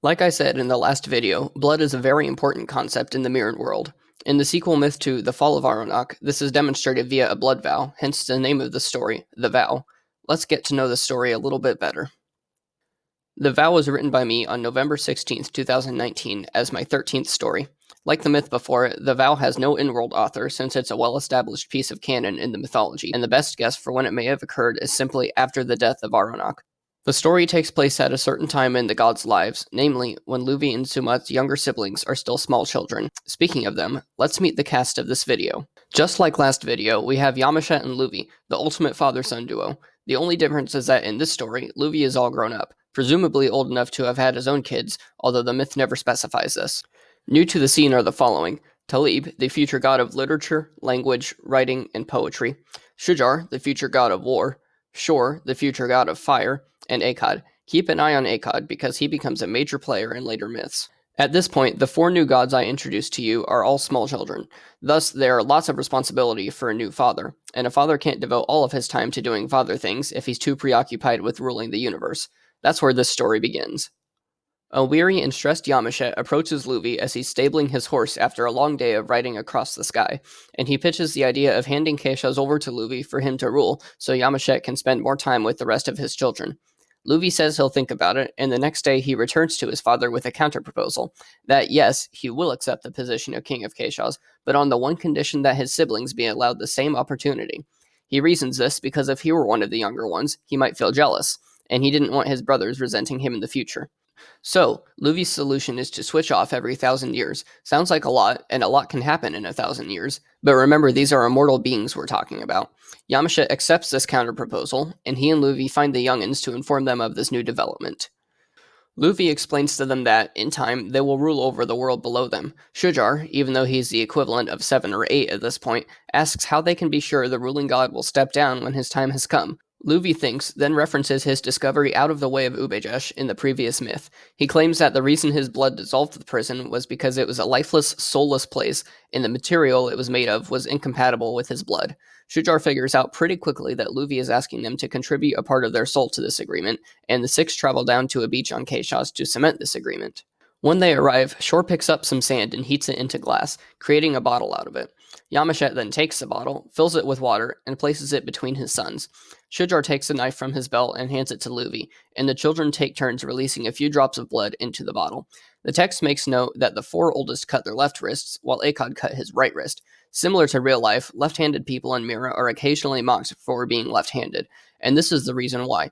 Like I said in the last video, blood is a very important concept in the Miran world. In the sequel myth to The Fall of Aronaq, this is demonstrated via a blood vow, hence the name of the story, The Vow. Let's get to know the story a little bit better. The Vow was written by me on November 16th, 2019, as my 13th story. Like the myth before it, The Vow has no in-world author since it's a well-established piece of canon in the mythology, and the best guess for when it may have occurred is simply after the death of Aronaq. The story takes place at a certain time in the gods' lives, namely when Luvi and Sumat's younger siblings are still small children. Speaking of them, let's meet the cast of this video. Just like last video, we have Yamashet and Luvi, the ultimate father-son duo. The only difference is that in this story, Luvi is all grown up, presumably old enough to have had his own kids, although the myth never specifies this. New to the scene are the following: Talib, the future god of literature, language, writing, and poetry; Shujar, the future god of war; Shor, the future god of fire; and Akkad. Keep an eye on Akkad because he becomes a major player in later myths. At this point, the 4 new gods I introduced to you are all small children. Thus, there are lots of responsibility for a new father, and a father can't devote all of his time to doing father things if he's too preoccupied with ruling the universe. That's where this story begins. A weary and stressed Yamashet approaches Luvi as he's stabling his horse after a long day of riding across the sky, and he pitches the idea of handing Keishaz over to Luvi for him to rule so Yamashet can spend more time with the rest of his children. Luvi says he'll think about it, and the next day he returns to his father with a counterproposal, that yes, he will accept the position of King of Keishaz, but on the one condition that his siblings be allowed the same opportunity. He reasons this because if he were one of the younger ones, he might feel jealous, and he didn't want his brothers resenting him in the future. So, Luvi's solution is to switch off every 1,000 years. Sounds like a lot, and a lot can happen in 1,000 years, but remember these are immortal beings we're talking about. Yamashet accepts this counterproposal, and he and Luvi find the youngins to inform them of this new development. Luvi explains to them that, in time, they will rule over the world below them. Shujar, even though he's the equivalent of 7 or 8 at this point, asks how they can be sure the ruling god will step down when his time has come. Luvi thinks, then references his discovery out of the way of Ubejesh in the previous myth. He claims that the reason his blood dissolved the prison was because it was a lifeless, soulless place, and the material it was made of was incompatible with his blood. Shujar figures out pretty quickly that Luvi is asking them to contribute a part of their soul to this agreement, and the 6 travel down to a beach on Keishaz to cement this agreement. When they arrive, Shor picks up some sand and heats it into glass, creating a bottle out of it. Yamashet then takes the bottle, fills it with water, and places it between his sons. Shujar takes a knife from his belt and hands it to Luvi, and the children take turns releasing a few drops of blood into the bottle. The text makes note that the 4 oldest cut their left wrists, while Akkad cut his right wrist. Similar to real life, left-handed people in Mira are occasionally mocked for being left-handed, and this is the reason why.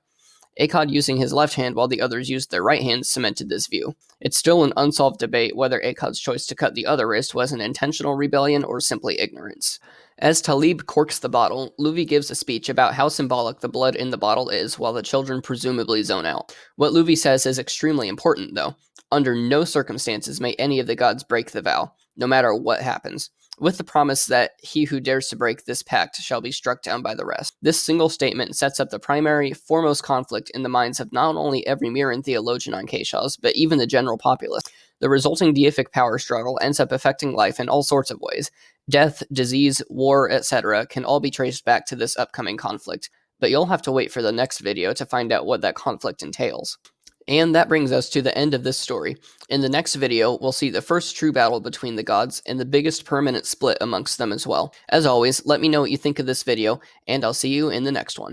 Akkad using his left hand while the others used their right hands cemented this view. It's still an unsolved debate whether Akkad's choice to cut the other wrist was an intentional rebellion or simply ignorance. As Talib corks the bottle, Luvi gives a speech about how symbolic the blood in the bottle is while the children presumably zone out. What Luvi says is extremely important, though. Under no circumstances may any of the gods break the vow, no matter what happens, with the promise that he who dares to break this pact shall be struck down by the rest. This single statement sets up the primary, foremost conflict in the minds of not only every Miran theologian on Keishaz, but even the general populace. The resulting deific power struggle ends up affecting life in all sorts of ways. Death, disease, war, etc. can all be traced back to this upcoming conflict, but you'll have to wait for the next video to find out what that conflict entails. And that brings us to the end of this story. In the next video, we'll see the first true battle between the gods and the biggest permanent split amongst them as well. As always, let me know what you think of this video, and I'll see you in the next one.